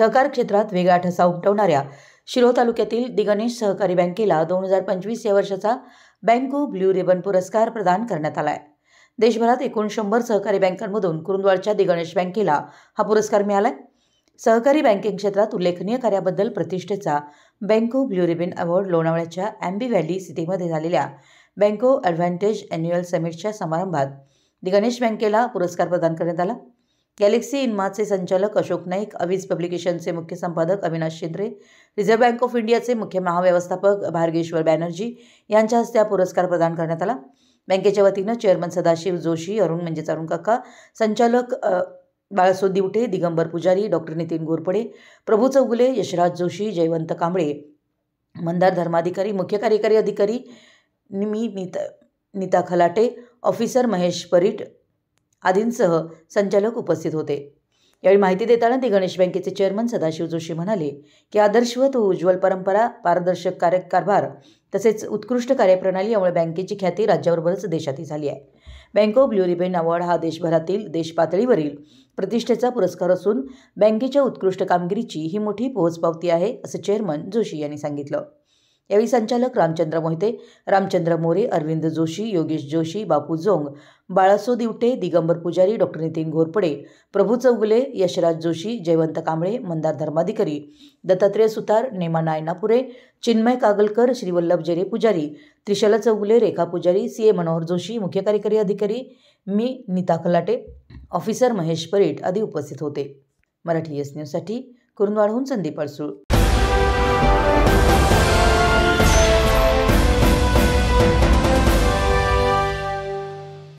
सहकार क्षेत्रात वेगळा ठसा उमटवणाऱ्या शिरोळ तालुक्यातील दिगणेश सहकारी बँकेला 2025 या वर्षाचा बँको ब्ल्यू रिबन पुरस्कार प्रदान करण्यात आला आहे। देशभरात एकूण 100 सहकारी बँकांमधून कुरुंदवाडच्या दिगणेश बँकेला हा पुरस्कार मिळाला आहे। सहकारी बँकिंग क्षेत्रात उल्लेखनीय कार्याबद्दल प्रतिष्ठेचा बँको ब्ल्यू रिबन अवॉर्ड लोणावळ्याच्या ॲम्बी व्हॅली सिटीमध्ये झालेल्या बँको ॲडव्हान्टेज ॲन्युअल समिटच्या समारंभात दिगणेश बँकेला पुरस्कार प्रदान करण्यात आला। गॅलेक्सी इन्माचे संचालक अशोक नाईक, अवीज पब्लिकेशनचे मुख्य संपादक Avinash Shindre, reserve bank of इंडियाचे मुख्य महाव्यवस्थापक भार्गेश्वर बॅनर्जी यांच्या हस्ते हा पुरस्कार प्रदान करण्यात आला। बँकेच्या वतीनं चेअरमन सदाशिव जोशी, अरुण काका, संचालक बाळासो दिवटे, दिगंबर पुजारी, डॉक्टर नितीन घोरपडे, प्रभू चौगुले, यशराज जोशी, जयवंत कांबळे, मंदार धर्माधिकारी, मुख्य कार्यकारी अधिकारी नीता खलाटे, ऑफिसर महेश परीट आदींसह संचालक उपस्थित होते। यावेळी माहिती देताना दिगणेश बँकेचे चेअरमन सदाशिव जोशी म्हणाले की आदर्शवत व उज्ज्वल परंपरा, पारदर्शक कारभार तसेच उत्कृष्ट कार्यप्रणाली यामुळे बँकेची ख्याती राज्याबरोबरच देशातही झाली आहे। बँको ब्ल्यू रिबन अवॉर्ड हा देशभरातील देशपातळीवरील प्रतिष्ठेचा पुरस्कार असून बँकेच्या उत्कृष्ट कामगिरीची ही मोठी पोहोचपावती आहे, असं चेअरमन जोशी यांनी सांगितलं। यावेळी संचालक रामचंद्र मोहिते, रामचंद्र मोरे, अरविंद जोशी, योगेश जोशी, बापू जोंग, बाळासो दिवटे, दिगंबर पुजारी, डॉक्टर नितीन घोरपडे, प्रभू चौगुले, यशराज जोशी, जयवंत कांबळे, मंदार धर्माधिकारी, दत्तात्रय सुतार, नेमा नायनापुरे, चिन्मय कागलकर, श्रीवल्लभ जेरे पुजारी, त्रिशला चौगुले, रेखा पुजारी, CA मनोहर जोशी, मुख्य कार्यकारी अधिकारी नीता खलाटे, ऑफिसर महेश परीट आदी उपस्थित होते। मराठी एस न्यूजसाठी कुरुंदवाडहून संदीप अडसूळ।